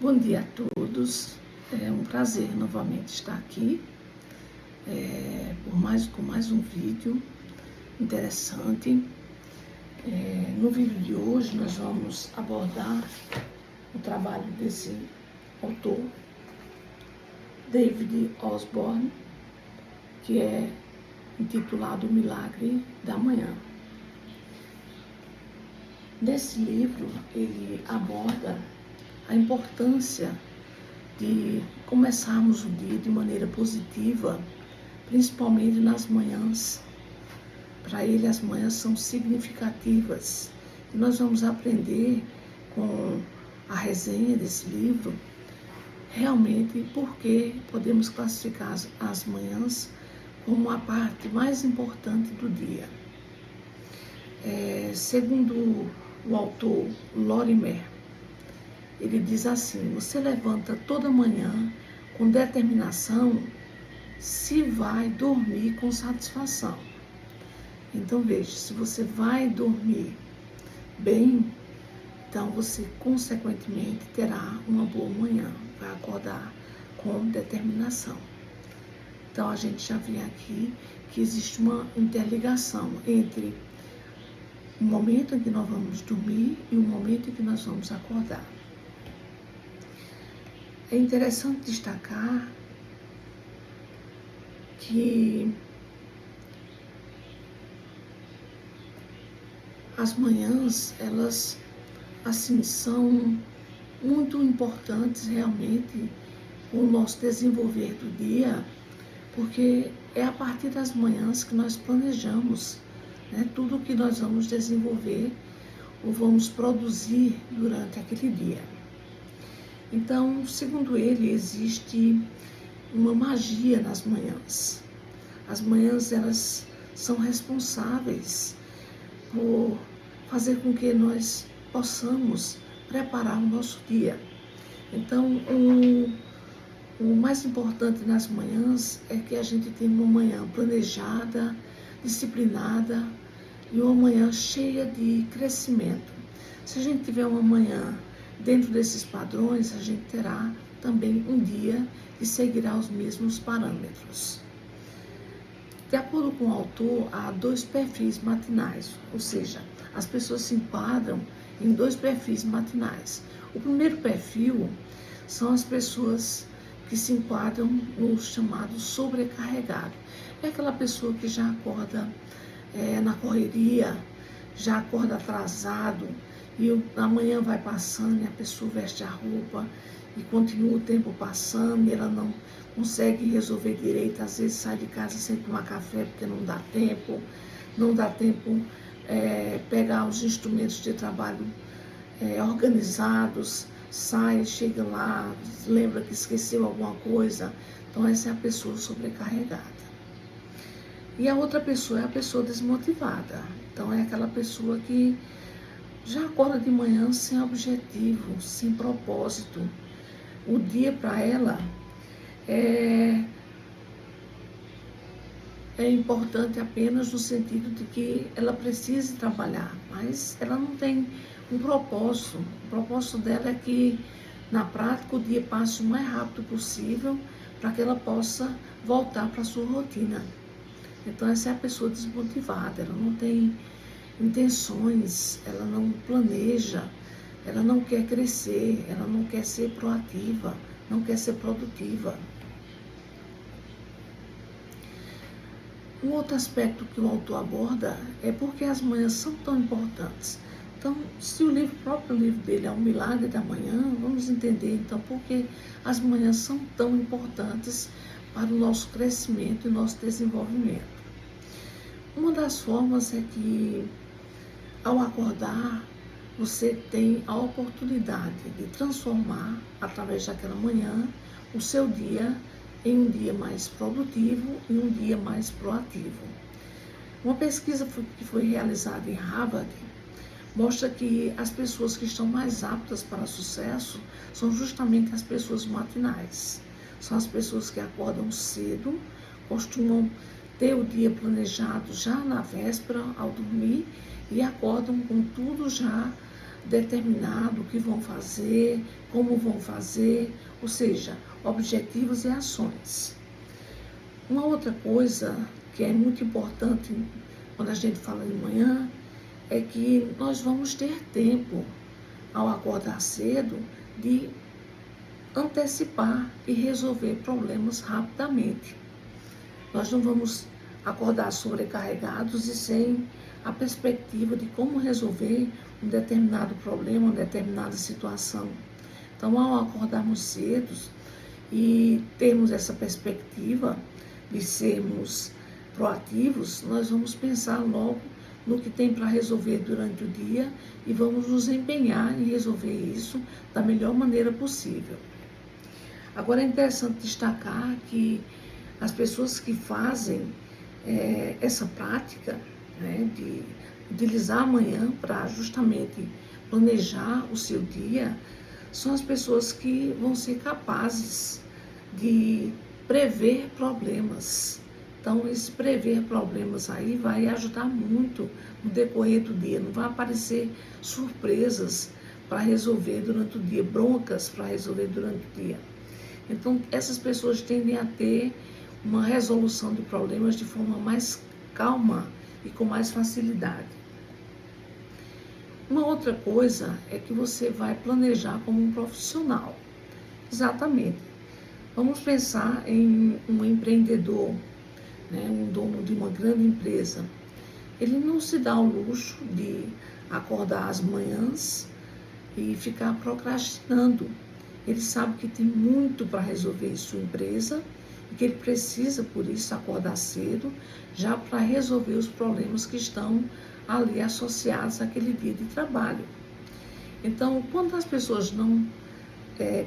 Bom dia a todos, é um prazer novamente estar aqui com mais um vídeo interessante. No vídeo de hoje nós vamos abordar o trabalho desse autor, David Osborne, que é intitulado O Milagre da Manhã. Nesse livro ele aborda a importância de começarmos o dia de maneira positiva, principalmente nas manhãs. Para ele, as manhãs são significativas. E nós vamos aprender com a resenha desse livro, realmente, por que podemos classificar as manhãs como a parte mais importante do dia. Segundo o autor Lorimer, ele diz assim: você levanta toda manhã com determinação, se vai dormir com satisfação. Então veja, se você vai dormir bem, então você consequentemente terá uma boa manhã, vai acordar com determinação. Então a gente já vê aqui que existe uma interligação entre o momento em que nós vamos dormir e o momento em que nós vamos acordar. É interessante destacar que as manhãs, elas, assim, são muito importantes realmente para o nosso desenvolver do dia, porque é a partir das manhãs que nós planejamos, né, tudo o que nós vamos desenvolver ou vamos produzir durante aquele dia. Então, segundo ele, existe uma magia nas manhãs. As manhãs, elas são responsáveis por fazer com que nós possamos preparar o nosso dia. Então, o mais importante nas manhãs é que a gente tenha uma manhã planejada, disciplinada e uma manhã cheia de crescimento. Se a gente tiver uma manhã dentro desses padrões, a gente terá também um dia que seguirá os mesmos parâmetros. De acordo com o autor, há dois perfis matinais, ou seja, as pessoas se enquadram em dois perfis matinais. O primeiro perfil são as pessoas que se enquadram no chamado sobrecarregado. É aquela pessoa que já acorda na correria, já acorda atrasado, e amanhã vai passando e a pessoa veste a roupa e continua o tempo passando e ela não consegue resolver direito, às vezes sai de casa sem tomar café porque não dá tempo pegar os instrumentos de trabalho organizados, sai, chega lá, lembra que esqueceu alguma coisa. Então essa é a pessoa sobrecarregada. E a outra pessoa é a pessoa desmotivada. Então é aquela pessoa que já acorda de manhã sem objetivo, sem propósito. O dia para ela é importante apenas no sentido de que ela precisa trabalhar, mas ela não tem um propósito. O propósito dela é que, na prática, o dia passe o mais rápido possível para que ela possa voltar para a sua rotina. Então, essa é a pessoa desmotivada, ela não tem intenções, ela não planeja, ela não quer crescer, ela não quer ser proativa, não quer ser produtiva. Um outro aspecto que o autor aborda é porque as manhãs são tão importantes. Então, se o próprio livro dele é O Milagre da Manhã, vamos entender então por que as manhãs são tão importantes para o nosso crescimento e nosso desenvolvimento. Uma das formas é que, ao acordar, você tem a oportunidade de transformar, através daquela manhã, o seu dia em um dia mais produtivo e um dia mais proativo. Uma pesquisa que foi realizada em Harvard mostra que as pessoas que estão mais aptas para sucesso são justamente as pessoas matinais. São as pessoas que acordam cedo, costumam ter o dia planejado já na véspera ao dormir e acordam com tudo já determinado o que vão fazer, como vão fazer, ou seja, objetivos e ações. Uma outra coisa que é muito importante quando a gente fala de manhã é que nós vamos ter tempo, ao acordar cedo, de antecipar e resolver problemas rapidamente. Nós não vamos acordar sobrecarregados e sem a perspectiva de como resolver um determinado problema, uma determinada situação. Então, ao acordarmos cedo e termos essa perspectiva de sermos proativos, nós vamos pensar logo no que tem para resolver durante o dia e vamos nos empenhar em resolver isso da melhor maneira possível. Agora é interessante destacar que as pessoas que fazem essa prática, né, de utilizar a manhã para justamente planejar o seu dia, são as pessoas que vão ser capazes de prever problemas. Então, esse prever problemas aí vai ajudar muito no decorrer do dia. Não vai aparecer surpresas para resolver durante o dia, broncas para resolver durante o dia. Então, essas pessoas tendem a ter uma resolução de problemas de forma mais calma e com mais facilidade. Uma outra coisa é que você vai planejar como um profissional. Exatamente. Vamos pensar em um empreendedor, né, um dono de uma grande empresa. Ele não se dá o luxo de acordar às manhãs e ficar procrastinando. Ele sabe que tem muito para resolver em sua empresa e que ele precisa, por isso, acordar cedo, já para resolver os problemas que estão ali associados àquele dia de trabalho. Então, quando as pessoas não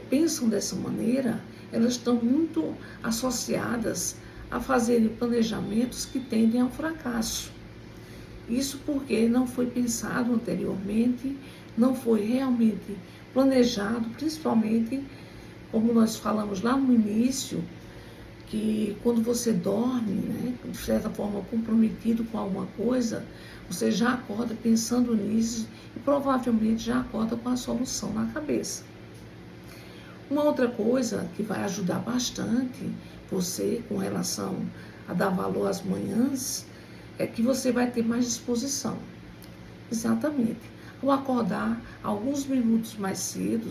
pensam dessa maneira, elas estão muito associadas a fazerem planejamentos que tendem ao fracasso. Isso porque não foi pensado anteriormente, não foi realmente planejado, principalmente, como nós falamos lá no início, que quando você dorme, né, de certa forma comprometido com alguma coisa, você já acorda pensando nisso e provavelmente já acorda com a solução na cabeça. Uma outra coisa que vai ajudar bastante você com relação a dar valor às manhãs é que você vai ter mais disposição. Exatamente. Ao acordar alguns minutos mais cedo,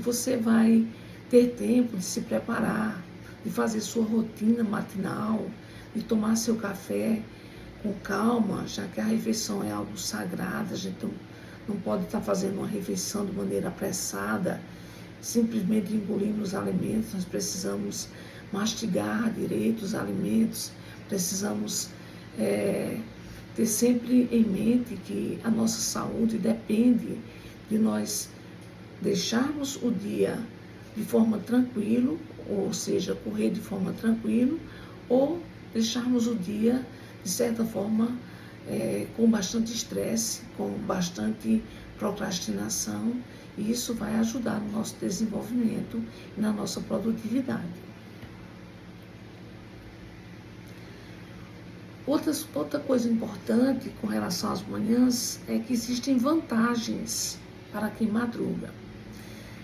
você vai ter tempo de se preparar, de fazer sua rotina matinal, de tomar seu café com calma, já que a refeição é algo sagrado, a gente não pode estar fazendo uma refeição de maneira apressada, simplesmente engolindo os alimentos. Nós precisamos mastigar direito os alimentos, precisamos ter sempre em mente que a nossa saúde depende de nós deixarmos o dia de forma tranquila, ou seja, correr de forma tranquila, ou deixarmos o dia, de certa forma, com bastante estresse, com bastante procrastinação, e isso vai ajudar no nosso desenvolvimento e na nossa produtividade. Outra coisa importante com relação às manhãs é que existem vantagens para quem madruga.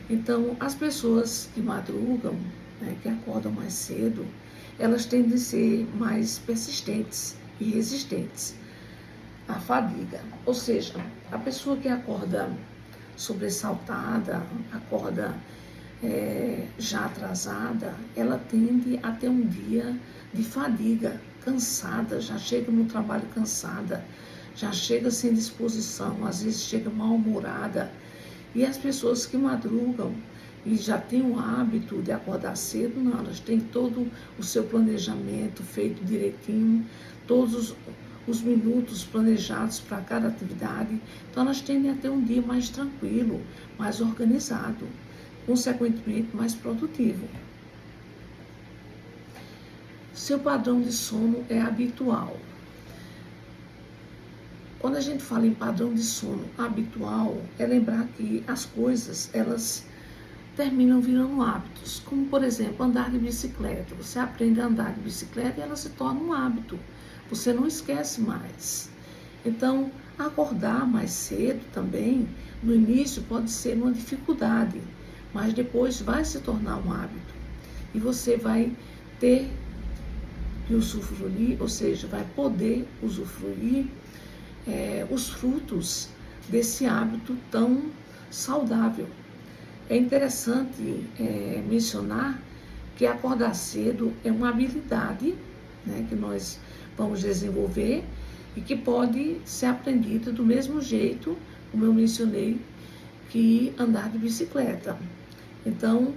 Então, as pessoas que madrugam, né, que acordam mais cedo, elas tendem a ser mais persistentes e resistentes à fadiga. Ou seja, a pessoa que acorda sobressaltada, acorda já atrasada, ela tende a ter um dia de fadiga, cansada, já chega no trabalho cansada, já chega sem disposição, às vezes chega mal-humorada. E as pessoas que madrugam e já têm o hábito de acordar cedo, não, elas têm todo o seu planejamento feito direitinho, todos os minutos planejados para cada atividade, então elas tendem a ter um dia mais tranquilo, mais organizado, consequentemente mais produtivo. Seu padrão de sono é habitual. Quando a gente fala em padrão de sono habitual, é lembrar que as coisas, elas terminam virando hábitos, como, por exemplo, andar de bicicleta. Você aprende a andar de bicicleta e ela se torna um hábito. Você não esquece mais. Então, Acordar mais cedo também, no início pode ser uma dificuldade, mas depois vai se tornar um hábito. E você vai ter que usufruir, ou seja, vai poder usufruir os frutos desse hábito tão saudável. É interessante mencionar que acordar cedo é uma habilidade, né, que nós vamos desenvolver e que pode ser aprendida do mesmo jeito, como eu mencionei, que andar de bicicleta. Então,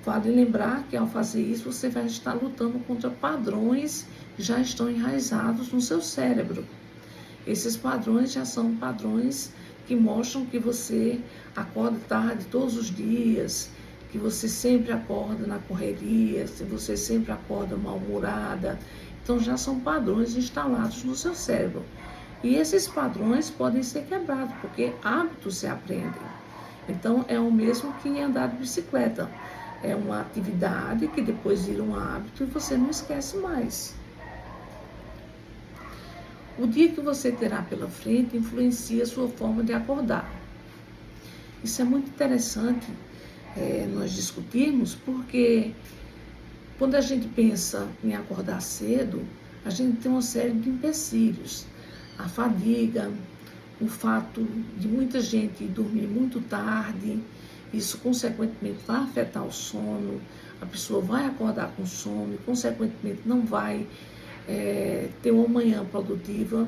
vale lembrar que ao fazer isso, você vai estar lutando contra padrões que já estão enraizados no seu cérebro. Esses padrões já são padrões que mostram que você acorda tarde todos os dias, que você sempre acorda na correria, que você sempre acorda mal-humorada. Então já são padrões instalados no seu cérebro. E esses padrões podem ser quebrados, porque hábitos se aprendem. Então é o mesmo que andar de bicicleta. É uma atividade que depois vira um hábito e você não esquece mais. O dia que você terá pela frente influencia a sua forma de acordar. Isso é muito interessante nós discutirmos, porque quando a gente pensa em acordar cedo, a gente tem uma série de empecilhos. A fadiga, o fato de muita gente dormir muito tarde, isso consequentemente vai afetar o sono, a pessoa vai acordar com sono e consequentemente não vai ter uma manhã produtiva,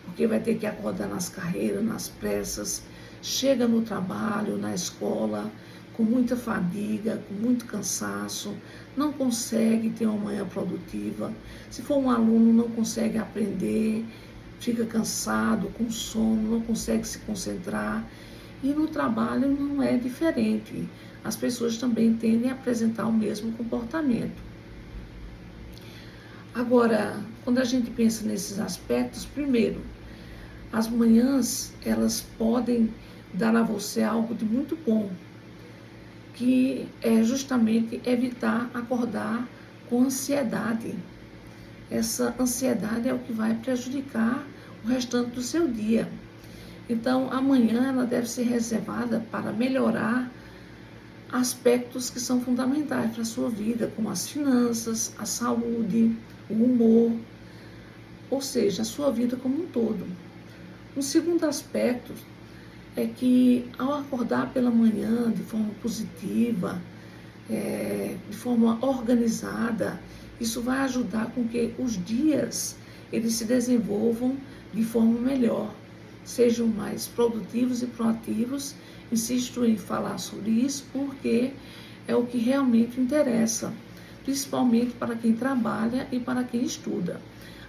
porque vai ter que acordar nas carreiras, nas pressas, chega no trabalho, na escola, com muita fadiga, com muito cansaço, não consegue ter uma manhã produtiva. Se for um aluno, não consegue aprender, fica cansado, com sono, não consegue se concentrar. E no trabalho não é diferente. As pessoas também tendem a apresentar o mesmo comportamento. Agora, quando a gente pensa nesses aspectos, primeiro, as manhãs, elas podem dar a você algo de muito bom, que é justamente evitar acordar com ansiedade. Essa ansiedade é o que vai prejudicar o restante do seu dia. Então, a manhã ela deve ser reservada para melhorar aspectos que são fundamentais para a sua vida, como as finanças, a saúde, o humor, ou seja, a sua vida como um todo. Um segundo aspecto é que ao acordar pela manhã de forma positiva, de forma organizada, isso vai ajudar com que os dias eles se desenvolvam de forma melhor, sejam mais produtivos e proativos. Insisto em falar sobre isso porque é o que realmente interessa, principalmente para quem trabalha e para quem estuda.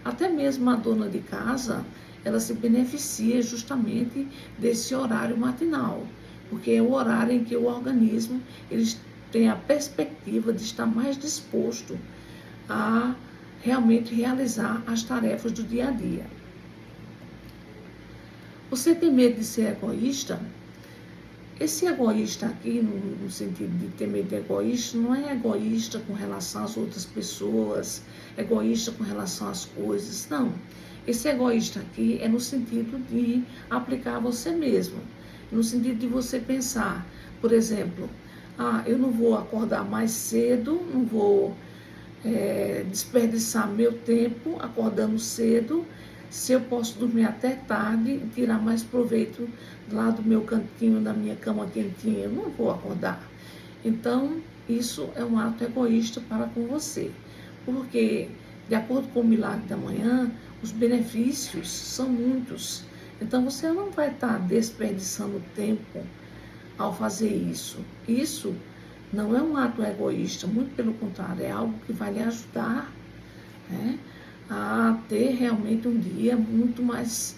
Até mesmo a dona de casa, ela se beneficia justamente desse horário matinal, porque é o horário em que o organismo ele tem a perspectiva de estar mais disposto a realmente realizar as tarefas do dia a dia. Você tem medo de ser egoísta? Esse egoísta aqui, no sentido de ter medo de egoísta, não é egoísta com relação às outras pessoas, egoísta com relação às coisas, não. Esse egoísta aqui é no sentido de aplicar a você mesmo, no sentido de você pensar, por exemplo, eu não vou acordar mais cedo, não vou desperdiçar meu tempo acordando cedo, se eu posso dormir até tarde e tirar mais proveito lá do meu cantinho, da minha cama quentinha, eu não vou acordar. Então, isso é um ato egoísta para com você, porque, de acordo com o milagre da manhã, os benefícios são muitos. Então, você não vai estar desperdiçando tempo ao fazer isso. Isso não é um ato egoísta, muito pelo contrário, é algo que vai lhe ajudar, né, a ter realmente um dia muito mais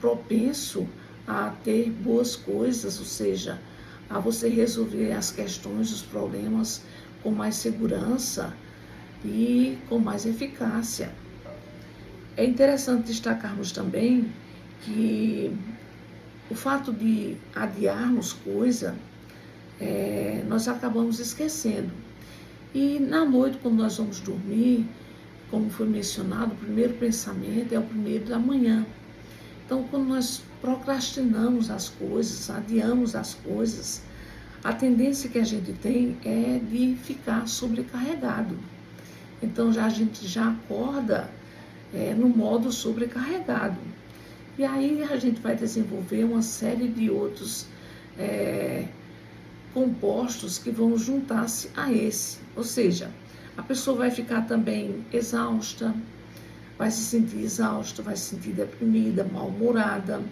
propenso a ter boas coisas, ou seja, a você resolver as questões, os problemas com mais segurança e com mais eficácia. É interessante destacarmos também que o fato de adiarmos coisa, nós acabamos esquecendo. E na noite, quando nós vamos dormir, como foi mencionado, o primeiro pensamento é o primeiro da manhã. Então, quando nós procrastinamos as coisas, adiamos as coisas, a tendência que a gente tem é de ficar sobrecarregado. Então, a gente já acorda no modo sobrecarregado. E aí a gente vai desenvolver uma série de outros compostos que vão juntar-se a esse. Ou seja, a pessoa vai ficar também exausta, vai se sentir exausta, vai se sentir deprimida, mal-humorada.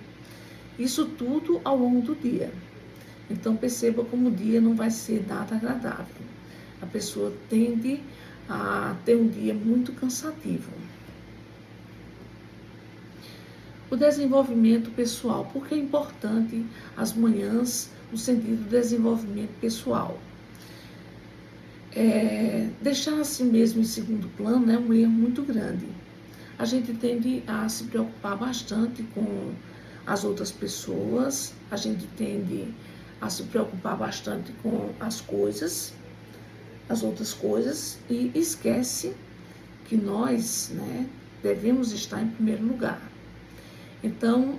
Isso tudo ao longo do dia. Então perceba como o dia não vai ser nada agradável. A pessoa tende a ter um dia muito cansativo. O desenvolvimento pessoal. Por que é importante as manhãs no sentido do desenvolvimento pessoal? Deixar a si mesmo em segundo plano é um erro muito grande. A gente tende a se preocupar bastante com as outras pessoas, a gente tende a se preocupar bastante com as outras coisas, e esquece que nós, devemos estar em primeiro lugar. Então,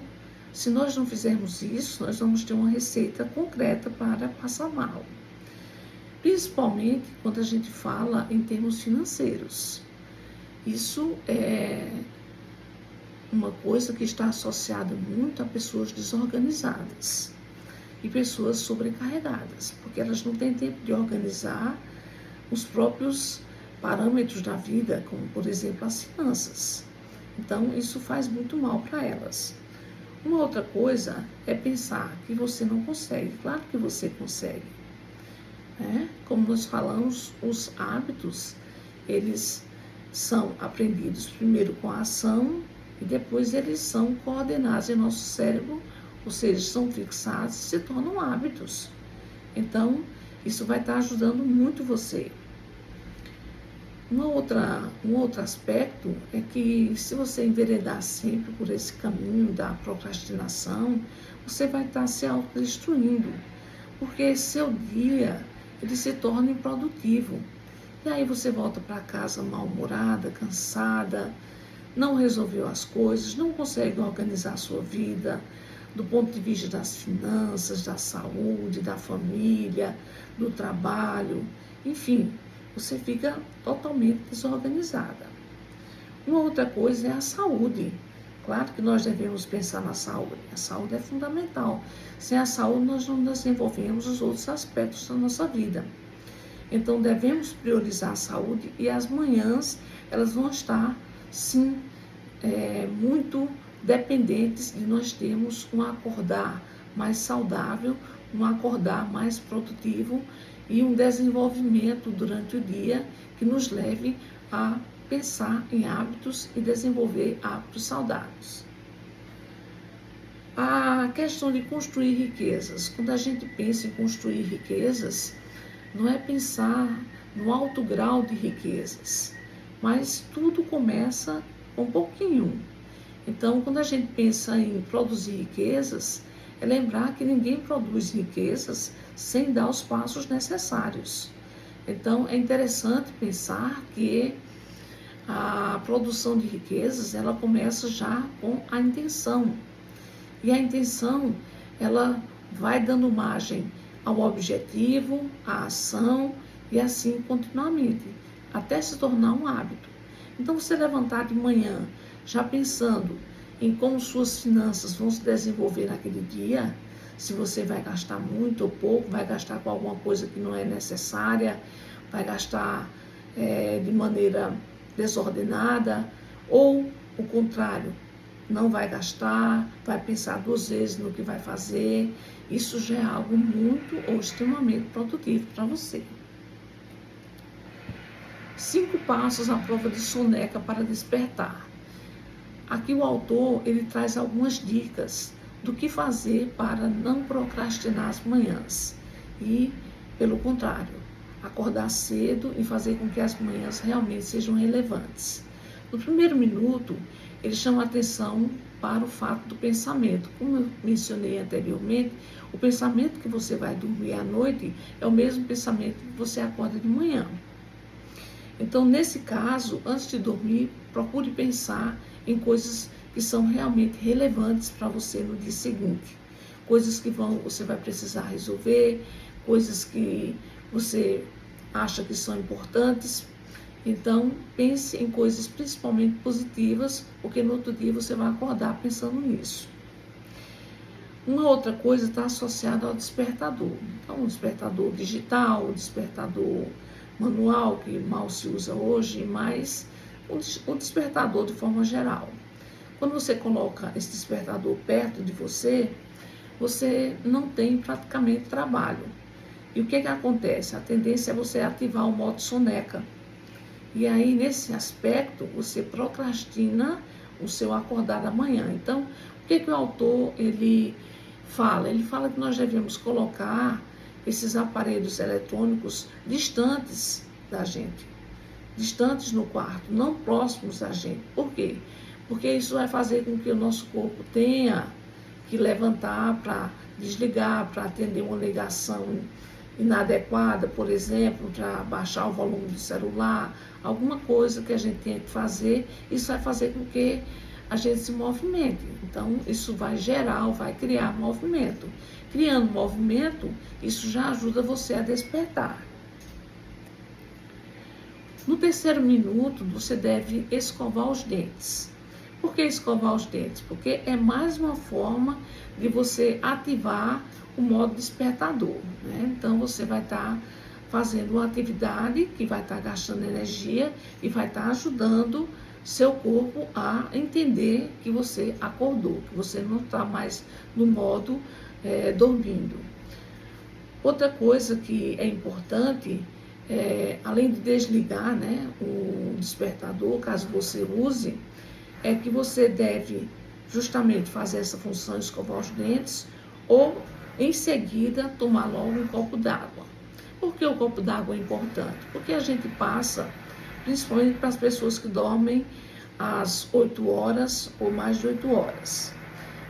se nós não fizermos isso, nós vamos ter uma receita concreta para passar mal. Principalmente quando a gente fala em termos financeiros. Isso é uma coisa que está associada muito a pessoas desorganizadas e pessoas sobrecarregadas, porque elas não têm tempo de organizar os próprios parâmetros da vida, como, por exemplo, as finanças. Então, isso faz muito mal para elas. Uma outra coisa é pensar que você não consegue. Claro que você consegue. Como nós falamos, os hábitos, eles são aprendidos primeiro com a ação e depois eles são coordenados em nosso cérebro, ou seja, são fixados e se tornam hábitos. Então, isso vai estar ajudando muito você. Um outro aspecto é que se você enveredar sempre por esse caminho da procrastinação, você vai estar se autodestruindo, porque seu dia ele se torna improdutivo. E aí você volta para casa mal-humorada, cansada, não resolveu as coisas, não consegue organizar a sua vida do ponto de vista das finanças, da saúde, da família, do trabalho, enfim, você fica totalmente desorganizada. Uma outra coisa é a saúde. Claro que nós devemos pensar na saúde. A saúde é fundamental. Sem a saúde, nós não desenvolvemos os outros aspectos da nossa vida. Então, devemos priorizar a saúde e as manhãs, elas vão estar, sim, muito dependentes de nós termos um acordar mais saudável, um acordar mais produtivo e um desenvolvimento durante o dia que nos leve a pensar em hábitos e desenvolver hábitos saudáveis. A questão de construir riquezas. Quando a gente pensa em construir riquezas, não é pensar no alto grau de riquezas, mas tudo começa com pouquinho. Então, quando a gente pensa em produzir riquezas, é lembrar que ninguém produz riquezas sem dar os passos necessários. Então, é interessante pensar que a produção de riquezas, ela começa já com a intenção. E a intenção, ela vai dando margem ao objetivo, à ação e assim continuamente, até se tornar um hábito. Então, você levantar de manhã já pensando em como suas finanças vão se desenvolver naquele dia, se você vai gastar muito ou pouco, vai gastar com alguma coisa que não é necessária, vai gastar de maneira desordenada, ou o contrário, não vai gastar, vai pensar 2 vezes no que vai fazer. Isso já é algo muito ou extremamente produtivo para você. 5 passos à prova de soneca para despertar. Aqui o autor, ele traz algumas dicas do que fazer para não procrastinar as manhãs e, pelo contrário, acordar cedo e fazer com que as manhãs realmente sejam relevantes. No primeiro minuto, ele chama a atenção para o fato do pensamento. Como eu mencionei anteriormente, o pensamento que você vai dormir à noite é o mesmo pensamento que você acorda de manhã. Então, nesse caso, antes de dormir, procure pensar em coisas que são realmente relevantes para você no dia seguinte. Coisas que você vai precisar resolver, coisas que você acha que são importantes. Então, pense em coisas principalmente positivas, porque no outro dia você vai acordar pensando nisso. Uma outra coisa está associada ao despertador. Então, o despertador digital, o despertador manual, que mal se usa hoje, mas o despertador de forma geral. Quando você coloca esse despertador perto de você, você não tem praticamente trabalho. E o que acontece? A tendência é você ativar o modo soneca. E aí, nesse aspecto, você procrastina o seu acordar da manhã. Então, o que o autor ele fala? Ele fala que nós devemos colocar esses aparelhos eletrônicos distantes da gente, distantes no quarto, não próximos da gente. Por quê? Porque isso vai fazer com que o nosso corpo tenha que levantar para desligar, para atender uma ligação inadequada, por exemplo, para baixar o volume do celular, alguma coisa que a gente tenha que fazer, isso vai fazer com que a gente se movimente. Então, isso vai gerar, vai criar movimento. Criando movimento, isso já ajuda você a despertar. No terceiro minuto, você deve escovar os dentes. Por que escovar os dentes? Porque é mais uma forma de você ativar o modo despertador, né? Então, você vai estar fazendo uma atividade que vai estar gastando energia e vai estar ajudando seu corpo a entender que você acordou, que você não está mais no modo dormindo. Outra coisa que é importante, além de desligar, né, o despertador, caso você use, é que você deve justamente fazer essa função, escovar os dentes, ou em seguida tomar logo um copo d'água. Por que o copo d'água é importante? Porque a gente passa, principalmente para as pessoas que dormem às 8 horas ou mais de 8 horas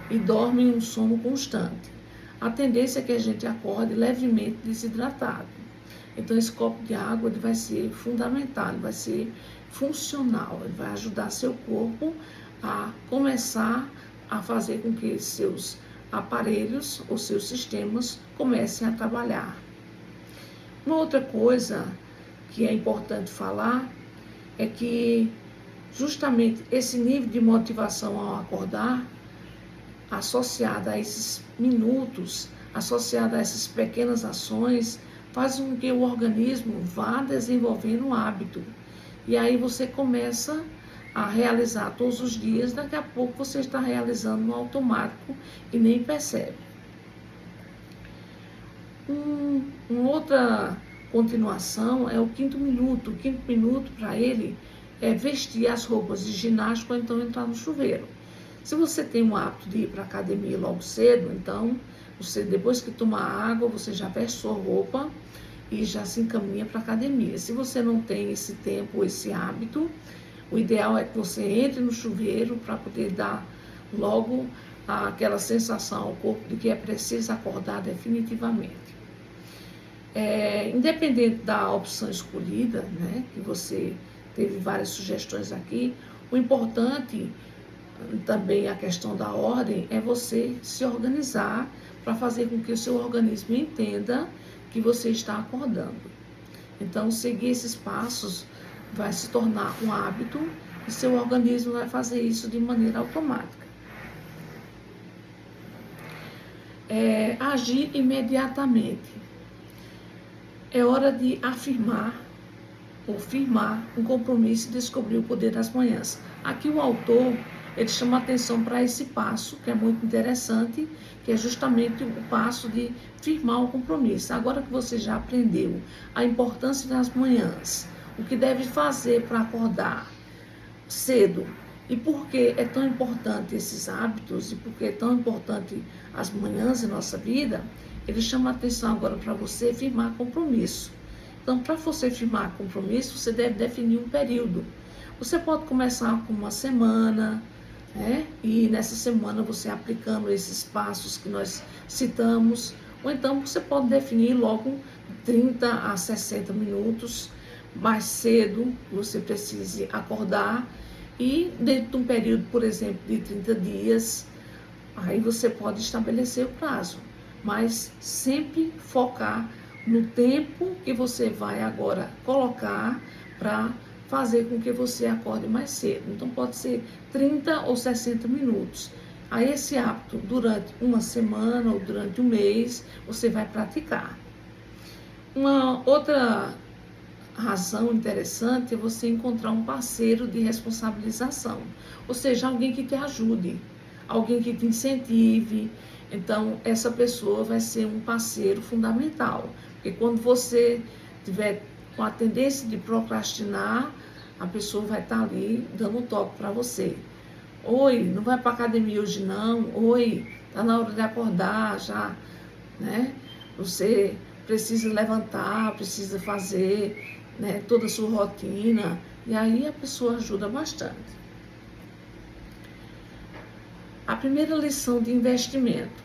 e dormem um sono constante. A tendência é que a gente acorde levemente desidratado. Então, esse copo de água ele vai ser fundamental, ele vai ser funcional, ele vai ajudar seu corpo a começar a fazer com que seus aparelhos ou seus sistemas comecem a trabalhar. Uma outra coisa que é importante falar é que justamente esse nível de motivação ao acordar, associado a esses minutos, associado a essas pequenas ações, faz com que o organismo vá desenvolvendo um hábito. E aí você começa a realizar todos os dias, daqui a pouco você está realizando no automático e nem percebe. Uma outra continuação é o quinto minuto. O quinto minuto para ele é vestir as roupas de ginástica ou então entrar no chuveiro. Se você tem o hábito de ir para a academia logo cedo, então você depois que tomar água, você já veste sua roupa e já se encaminha para a academia. Se você não tem esse tempo, esse hábito, o ideal é que você entre no chuveiro para poder dar logo aquela sensação ao corpo de que é preciso acordar definitivamente. Independente da opção escolhida, né, que você teve várias sugestões aqui, o importante também a questão da ordem é você se organizar para fazer com que o seu organismo entenda que você está acordando. Então, seguir esses passos vai se tornar um hábito e seu organismo vai fazer isso de maneira automática. Agir imediatamente. É hora de afirmar ou firmar um compromisso e descobrir o poder das manhãs. Aqui o autor ele chama atenção para esse passo, que é muito interessante, que é justamente o passo de firmar o compromisso. Agora que você já aprendeu a importância das manhãs, o que deve fazer para acordar cedo, e por que é tão importante esses hábitos, e por que é tão importante as manhãs em nossa vida, ele chama atenção agora para você firmar compromisso. Então, para você firmar compromisso, você deve definir um período. Você pode começar com uma semana, né? E nessa semana você aplicando esses passos que nós citamos, ou então você pode definir logo 30 a 60 minutos mais cedo, você precise acordar, E dentro de um período, por exemplo, de 30 dias, aí você pode estabelecer o prazo, mas sempre focar no tempo que você vai agora colocar para fazer com que você acorde mais cedo. Então pode ser 30 ou 60 minutos. Aí esse hábito, durante uma semana ou durante um mês, você vai praticar. Uma outra razão interessante é você encontrar um parceiro de responsabilização, ou seja, alguém que te ajude, alguém que te incentive. Então, essa pessoa vai ser um parceiro fundamental, porque quando você tiver com a tendência de procrastinar, a pessoa vai estar ali dando um toque para você. Oi, não vai para academia hoje não? Oi, está na hora de acordar já, né? Você precisa levantar, precisa fazer, né, toda a sua rotina, e aí a pessoa ajuda bastante. A primeira lição de investimento.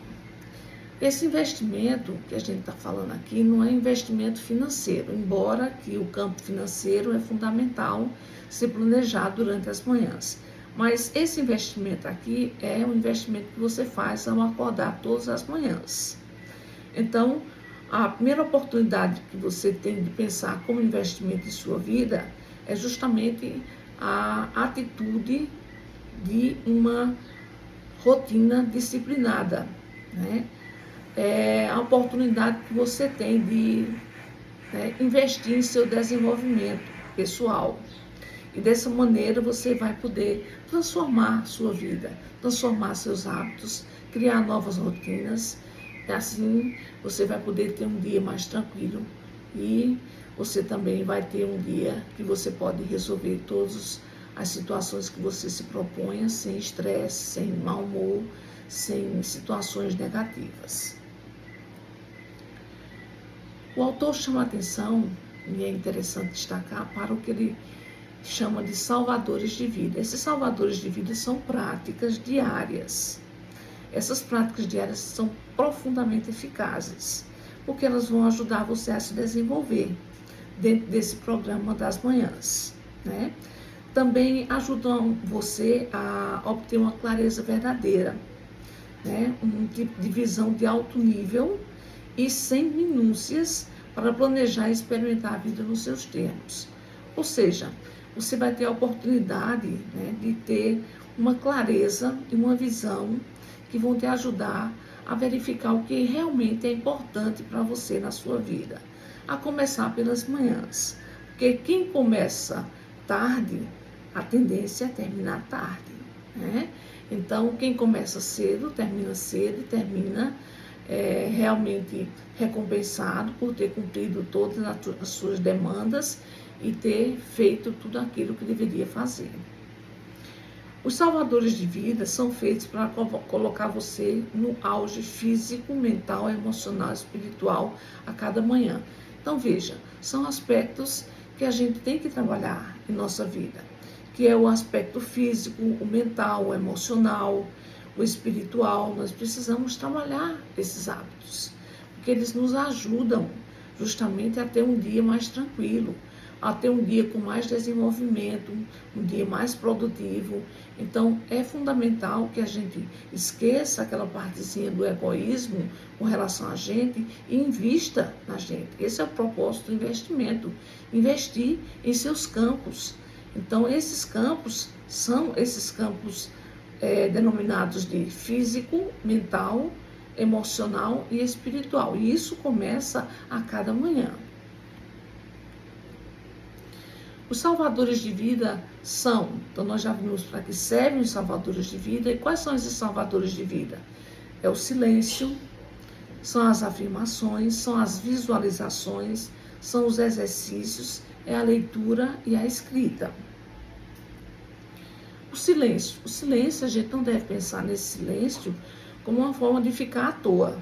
Esse investimento que a gente está falando aqui não é investimento financeiro, embora que o campo financeiro é fundamental ser planejado durante as manhãs. Mas esse investimento aqui é um investimento que você faz ao acordar todas as manhãs. Então, a primeira oportunidade que você tem de pensar como investimento em sua vida é justamente a atitude de uma rotina disciplinada, né? É a oportunidade que você tem de, né, investir em seu desenvolvimento pessoal. E dessa maneira você vai poder transformar sua vida, transformar seus hábitos, criar novas rotinas. E assim você vai poder ter um dia mais tranquilo e você também vai ter um dia que você pode resolver todas as situações que você se proponha sem estresse, sem mau humor, sem situações negativas. O autor chama a atenção, e é interessante destacar, para o que ele chama de salvadores de vida. Esses salvadores de vida são práticas diárias. Essas práticas diárias são profundamente eficazes, porque elas vão ajudar você a se desenvolver dentro desse programa das manhãs, né? Também ajudam você a obter uma clareza verdadeira, né? Um tipo de visão de alto nível e sem minúcias para planejar e experimentar a vida nos seus termos. Ou seja, você vai ter a oportunidade, né, de ter uma clareza e uma visão que vão te ajudar a verificar o que realmente é importante para você na sua vida. A começar pelas manhãs. Porque quem começa tarde, a tendência é terminar tarde, né? Então, quem começa cedo e termina realmente recompensado por ter cumprido todas as suas demandas e ter feito tudo aquilo que deveria fazer. Os salvadores de vida são feitos para colocar você no auge físico, mental, emocional, espiritual a cada manhã. Então veja, são aspectos que a gente tem que trabalhar em nossa vida, que é o aspecto físico, o mental, o emocional, o espiritual. Nós precisamos trabalhar esses hábitos, porque eles nos ajudam justamente a ter um dia mais tranquilo, a ter um dia com mais desenvolvimento, um dia mais produtivo. Então, é fundamental que a gente esqueça aquela partezinha do egoísmo com relação a gente e invista na gente. Esse é o propósito do investimento, investir em seus campos. Então, esses campos são esses campos denominados de físico, mental, emocional e espiritual. E isso começa a cada manhã. Os salvadores de vida são, então nós já vimos para que servem os salvadores de vida. E quais são esses salvadores de vida? É o silêncio, são as afirmações, são as visualizações, são os exercícios, é a leitura e a escrita. O silêncio a gente não deve pensar nesse silêncio como uma forma de ficar à toa,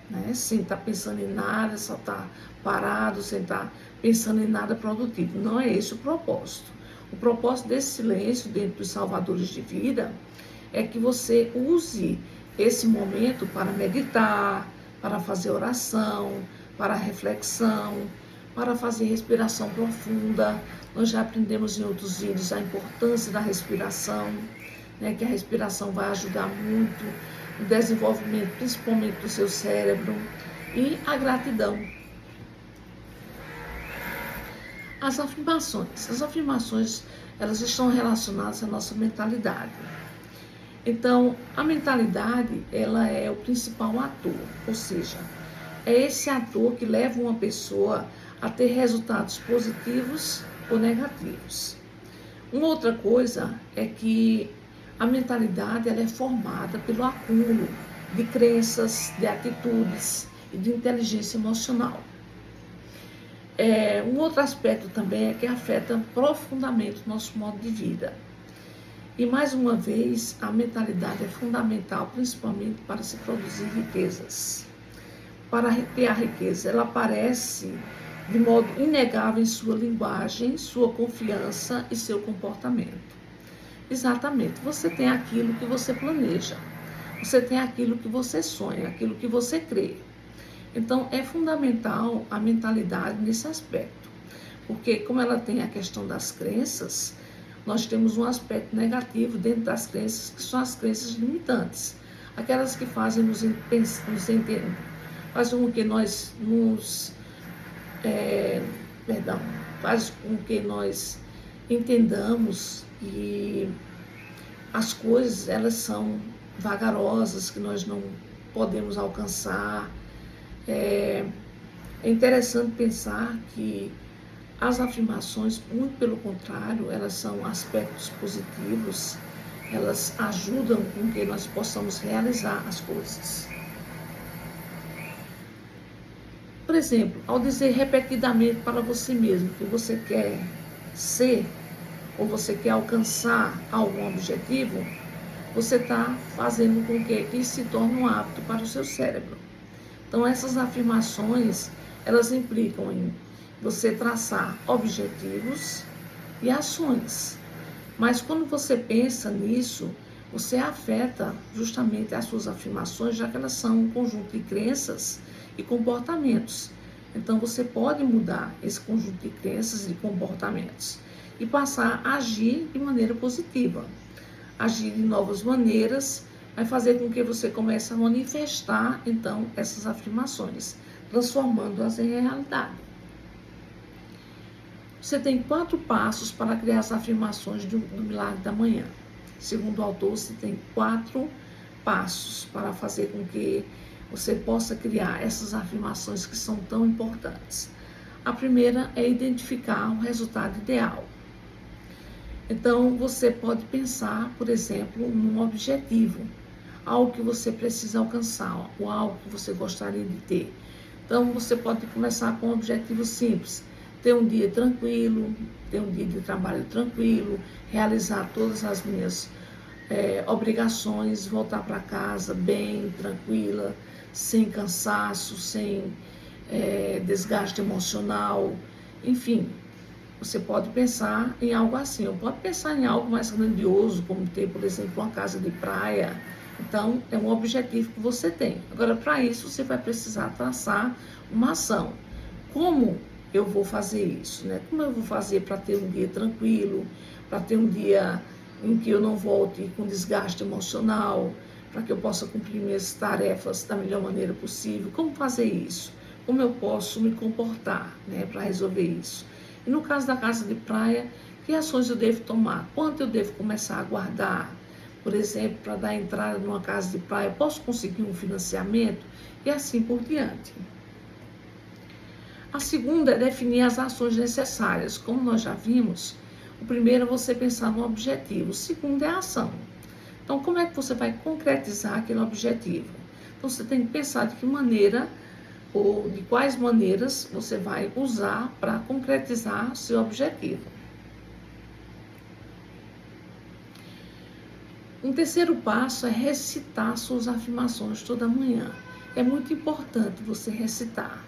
né? Sem estar pensando em nada, só estar parado, sem estar pensando em nada produtivo. Não é esse o propósito. O propósito desse silêncio dentro dos salvadores de vida é que você use esse momento para meditar, para fazer oração, para reflexão, para fazer respiração profunda. Nós já aprendemos em outros vídeos a importância da respiração, né, que a respiração vai ajudar muito no desenvolvimento, principalmente do seu cérebro, e a gratidão. As afirmações, elas estão relacionadas à nossa mentalidade. Então, a mentalidade, ela é o principal ator, ou seja, é esse ator que leva uma pessoa a ter resultados positivos ou negativos. Uma outra coisa é que a mentalidade, ela é formada pelo acúmulo de crenças, de atitudes e de inteligência emocional. Um outro aspecto também é que afeta profundamente o nosso modo de vida. E mais uma vez, a mentalidade é fundamental, principalmente para se produzir riquezas. Para criar riqueza, ela aparece de modo inegável em sua linguagem, sua confiança e seu comportamento. Exatamente, você tem aquilo que você planeja, você tem aquilo que você sonha, aquilo que você crê. Então, é fundamental a mentalidade nesse aspecto, porque como ela tem a questão das crenças, nós temos um aspecto negativo dentro das crenças, que são as crenças limitantes, aquelas que fazem nos entender, fazem com que nós faz com que nós entendamos que as coisas, elas são vagarosas, que nós não podemos alcançar. É interessante pensar que as afirmações, muito pelo contrário, elas são aspectos positivos, elas ajudam com que nós possamos realizar as coisas. Por exemplo, ao dizer repetidamente para você mesmo que você quer ser ou você quer alcançar algum objetivo, você está fazendo com que isso se torne um hábito para o seu cérebro. Então, essas afirmações, elas implicam em você traçar objetivos e ações. Mas quando você pensa nisso, você afeta justamente as suas afirmações, já que elas são um conjunto de crenças e comportamentos. Então, você pode mudar esse conjunto de crenças e comportamentos e passar a agir de maneira positiva. Agir de novas maneiras vai fazer com que você comece a manifestar, então, essas afirmações, transformando-as em realidade. Você tem 4 passos para criar as afirmações do milagre da manhã. Segundo o autor, você tem 4 passos para fazer com que você possa criar essas afirmações que são tão importantes. A primeira é identificar o resultado ideal. Então, você pode pensar, por exemplo, num objetivo, algo que você precisa alcançar, ou algo que você gostaria de ter. Então, você pode começar com um objetivo simples, ter um dia tranquilo, ter um dia de trabalho tranquilo, realizar todas as minhas obrigações, voltar para casa bem, tranquila, sem cansaço, sem desgaste emocional, enfim. Você pode pensar em algo assim, ou pode pensar em algo mais grandioso, como ter, por exemplo, uma casa de praia. Então, é um objetivo que você tem. Agora, para isso, você vai precisar traçar uma ação. Como eu vou fazer isso, né? Como eu vou fazer para ter um dia tranquilo, para ter um dia em que eu não volte com desgaste emocional, para que eu possa cumprir minhas tarefas da melhor maneira possível? Como fazer isso? Como eu posso me comportar, né, para resolver isso? E no caso da casa de praia, que ações eu devo tomar? Quanto eu devo começar a guardar? Por exemplo, para dar entrada numa casa de praia, posso conseguir um financiamento? E assim por diante. A segunda é definir as ações necessárias. Como nós já vimos, o primeiro é você pensar no objetivo, o segundo é a ação. Então, como é que você vai concretizar aquele objetivo? Então, você tem que pensar de que maneira ou de quais maneiras você vai usar para concretizar seu objetivo. Um terceiro passo é recitar suas afirmações toda manhã. É muito importante você recitar.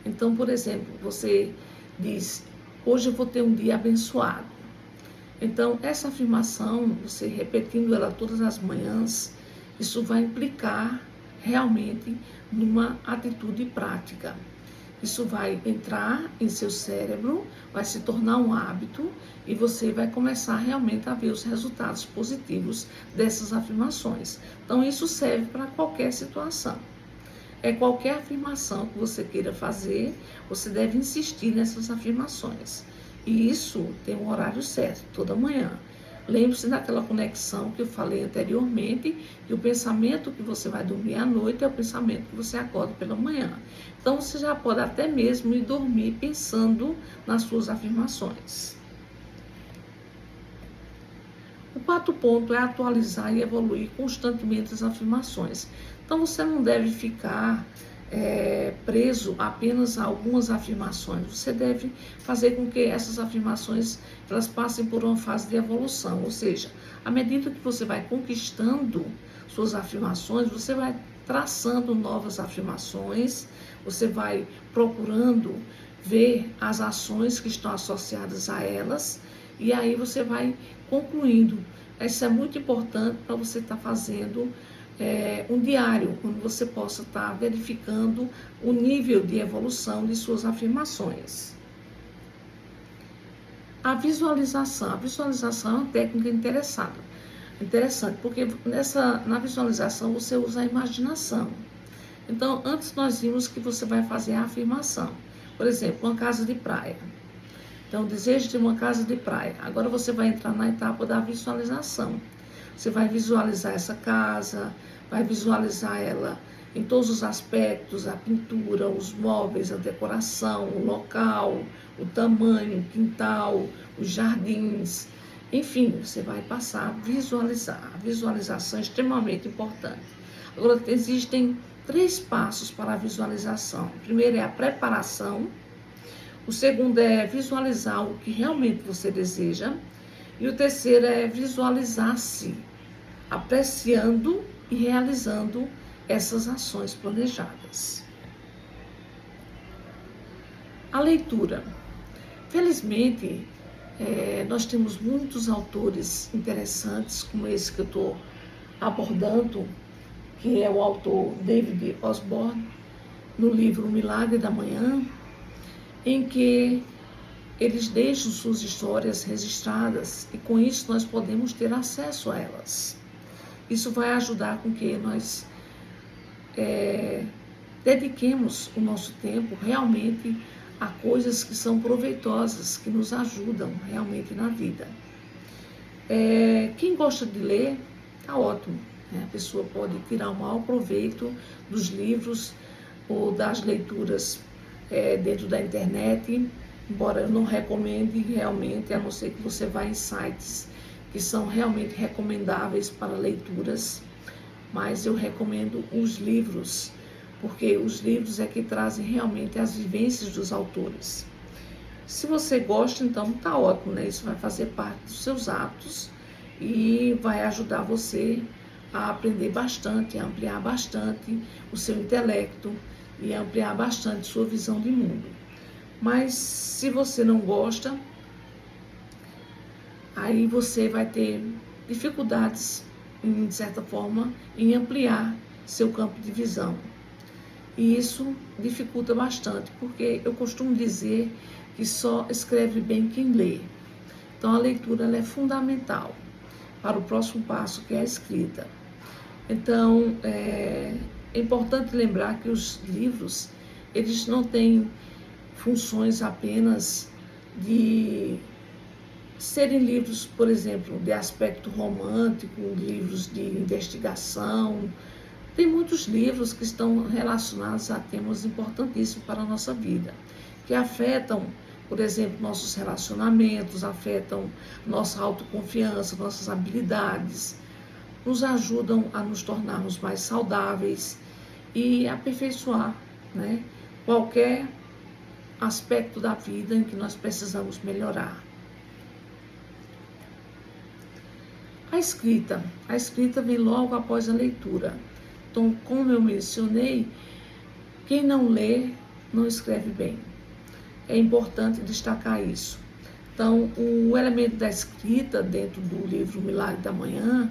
Então, por exemplo, você diz, hoje eu vou ter um dia abençoado. Então, essa afirmação, você repetindo ela todas as manhãs, isso vai implicar realmente numa atitude prática. Isso vai entrar em seu cérebro, vai se tornar um hábito e você vai começar realmente a ver os resultados positivos dessas afirmações. Então, isso serve para qualquer situação. Qualquer afirmação que você queira fazer, você deve insistir nessas afirmações. E isso tem um horário certo, toda manhã. Lembre-se daquela conexão que eu falei anteriormente, que o pensamento que você vai dormir à noite é o pensamento que você acorda pela manhã. Então, você já pode até mesmo ir dormir pensando nas suas afirmações. O quarto ponto é atualizar e evoluir constantemente as afirmações. Então, você não deve ficar preso apenas a algumas afirmações. Você deve fazer com que essas afirmações elas passem por uma fase de evolução. Ou seja, à medida que você vai conquistando suas afirmações, você vai traçando novas afirmações, você vai procurando ver as ações que estão associadas a elas, e aí você vai concluindo. Isso é muito importante para você estar fazendo um diário, onde você possa estar verificando o nível de evolução de suas afirmações. A visualização. A visualização é uma técnica interessante, porque na visualização você usa a imaginação. Então, antes nós vimos que você vai fazer a afirmação. Por exemplo, uma casa de praia. Então, desejo de uma casa de praia. Agora você vai entrar na etapa da visualização. Você vai visualizar essa casa, vai visualizar ela em todos os aspectos, a pintura, os móveis, a decoração, o local, o tamanho, o quintal, os jardins. Enfim, você vai passar a visualizar. A visualização é extremamente importante. Agora, existem 3 passos para a visualização. O primeiro é a preparação. O segundo é visualizar o que realmente você deseja. E o terceiro é visualizar-se, apreciando e realizando essas ações planejadas. A leitura. Felizmente, nós temos muitos autores interessantes, como esse que eu estou abordando, que é o autor David Osborne, no livro O Milagre da Manhã, em que eles deixam suas histórias registradas e com isso nós podemos ter acesso a elas. Isso vai ajudar com que nós dediquemos o nosso tempo realmente a coisas que são proveitosas, que nos ajudam realmente na vida. Quem gosta de ler, está ótimo. A pessoa pode tirar o maior proveito dos livros ou das leituras dentro da internet, embora eu não recomende realmente, a não ser que você vá em sites que são realmente recomendáveis para leituras, mas eu recomendo os livros, porque os livros é que trazem realmente as vivências dos autores. Se você gosta, então tá ótimo, né? Isso vai fazer parte dos seus hábitos e vai ajudar você a aprender bastante, a ampliar bastante o seu intelecto e ampliar bastante sua visão de mundo. Mas se você não gosta, aí você vai ter dificuldades, de certa forma, em ampliar seu campo de visão. E isso dificulta bastante, porque eu costumo dizer que só escreve bem quem lê. Então, a leitura ela é fundamental para o próximo passo, que é a escrita. Então, é importante lembrar que os livros, eles não têm funções apenas de serem livros, por exemplo, de aspecto romântico, livros de investigação. Tem muitos livros que estão relacionados a temas importantíssimos para a nossa vida, que afetam, por exemplo, nossos relacionamentos, afetam nossa autoconfiança, nossas habilidades, nos ajudam a nos tornarmos mais saudáveis e aperfeiçoar, né, qualquer aspecto da vida em que nós precisamos melhorar. A escrita vem logo após a leitura. Então, como eu mencionei, quem não lê não escreve bem. É importante destacar isso. Então, o elemento da escrita dentro do livro Milagre da Manhã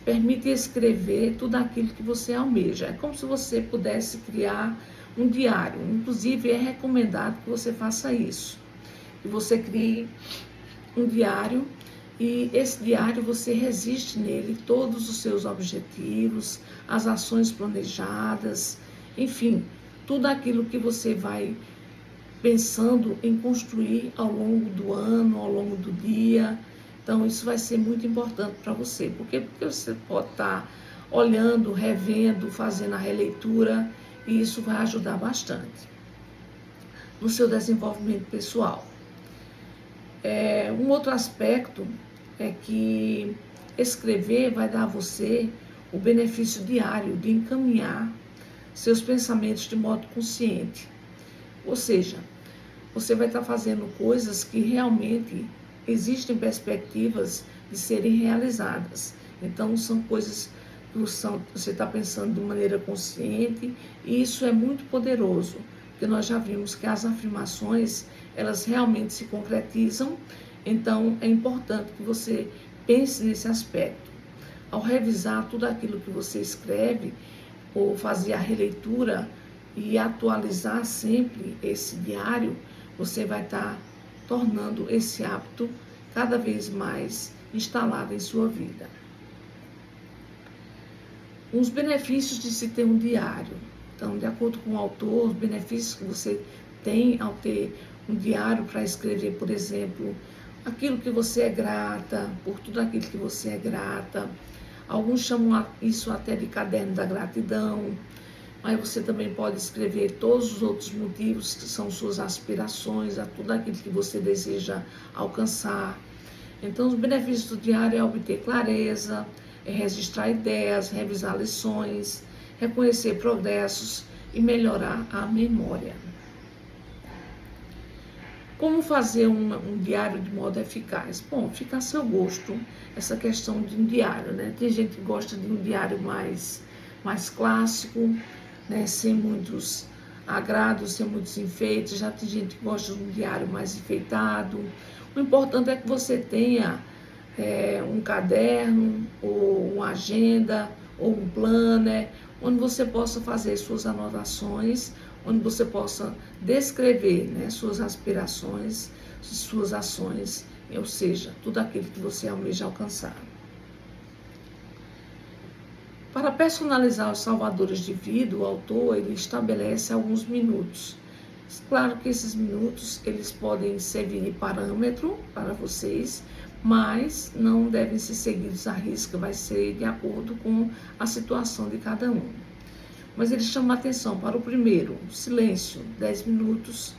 permite escrever tudo aquilo que você almeja. É como se você pudesse criar um diário. Inclusive, é recomendado que você faça isso. Que você crie um diário e esse diário você registre nele todos os seus objetivos, as ações planejadas, enfim, tudo aquilo que você vai pensando em construir ao longo do ano, ao longo do dia. Então, isso vai ser muito importante para você. Porque você pode estar olhando, revendo, fazendo a releitura, e isso vai ajudar bastante no seu desenvolvimento pessoal. Um outro aspecto é que escrever vai dar a você o benefício diário de encaminhar seus pensamentos de modo consciente. Ou seja, você vai estar fazendo coisas que realmente existem perspectivas de serem realizadas. Então, são coisas que você está pensando de maneira consciente, e isso é muito poderoso, porque nós já vimos que as afirmações, elas realmente se concretizam. Então, é importante que você pense nesse aspecto. Ao revisar tudo aquilo que você escreve, ou fazer a releitura e atualizar sempre esse diário, você vai estar tornando esse hábito cada vez mais instalado em sua vida. Os benefícios de se ter um diário. Então, de acordo com o autor, os benefícios que você tem ao ter um diário para escrever, por exemplo, aquilo que você é grata, por tudo aquilo que você é grata. Alguns chamam isso até de caderno da gratidão. Mas você também pode escrever todos os outros motivos que são suas aspirações, a tudo aquilo que você deseja alcançar. Então, os benefícios do diário é obter clareza, é registrar ideias, revisar lições, reconhecer progressos e melhorar a memória. Como fazer um diário de modo eficaz? Bom, fica a seu gosto essa questão de um diário, né? Tem gente que gosta de um diário mais clássico, né? Sem muitos agrados, sem muitos enfeites. Já tem gente que gosta de um diário mais enfeitado. O importante é que você tenha um caderno, ou uma agenda, ou um planner, onde você possa fazer suas anotações, onde você possa descrever, né, suas aspirações, suas ações, ou seja, tudo aquilo que você almeja alcançar. Para personalizar os salvadores de vida, o autor ele estabelece alguns minutos. Claro que esses minutos eles podem servir de parâmetro para vocês, mas não devem ser seguidos à risca, vai ser de acordo com a situação de cada um. Mas ele chama a atenção para o primeiro: silêncio, 10 minutos,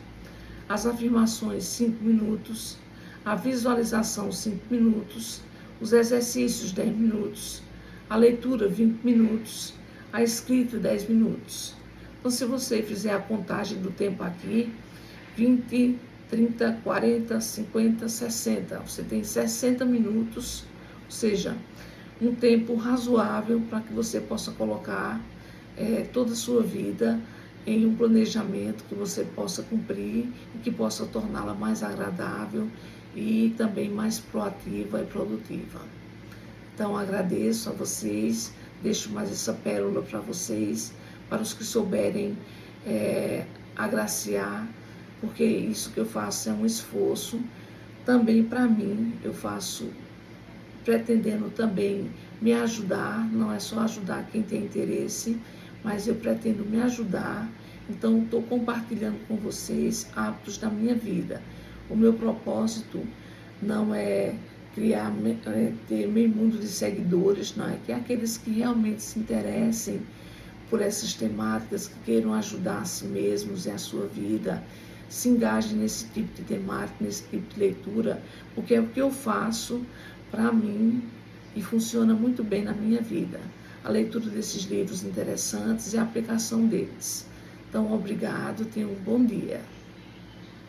as afirmações, 5 minutos, a visualização, 5 minutos, os exercícios, 10 minutos, a leitura, 20 minutos, a escrita, 10 minutos. Então, se você fizer a contagem do tempo aqui, 20, 30, 40, 50, 60, você tem 60 minutos, ou seja, um tempo razoável para que você possa colocar toda a sua vida em um planejamento que você possa cumprir e que possa torná-la mais agradável e também mais proativa e produtiva. Então, agradeço a vocês, deixo mais essa pérola para vocês, para os que souberem agraciar, porque isso que eu faço é um esforço também para mim, eu faço pretendendo também me ajudar, não é só ajudar quem tem interesse, mas eu pretendo me ajudar. Então, estou compartilhando com vocês hábitos da minha vida. O meu propósito não é criar, ter meio mundo de seguidores, não é que aqueles que realmente se interessem por essas temáticas, que queiram ajudar a si mesmos e a sua vida, se engajem nesse tipo de temática, nesse tipo de leitura, porque é o que eu faço para mim e funciona muito bem na minha vida. A leitura desses livros interessantes e a aplicação deles. Então, obrigado, tenha um bom dia.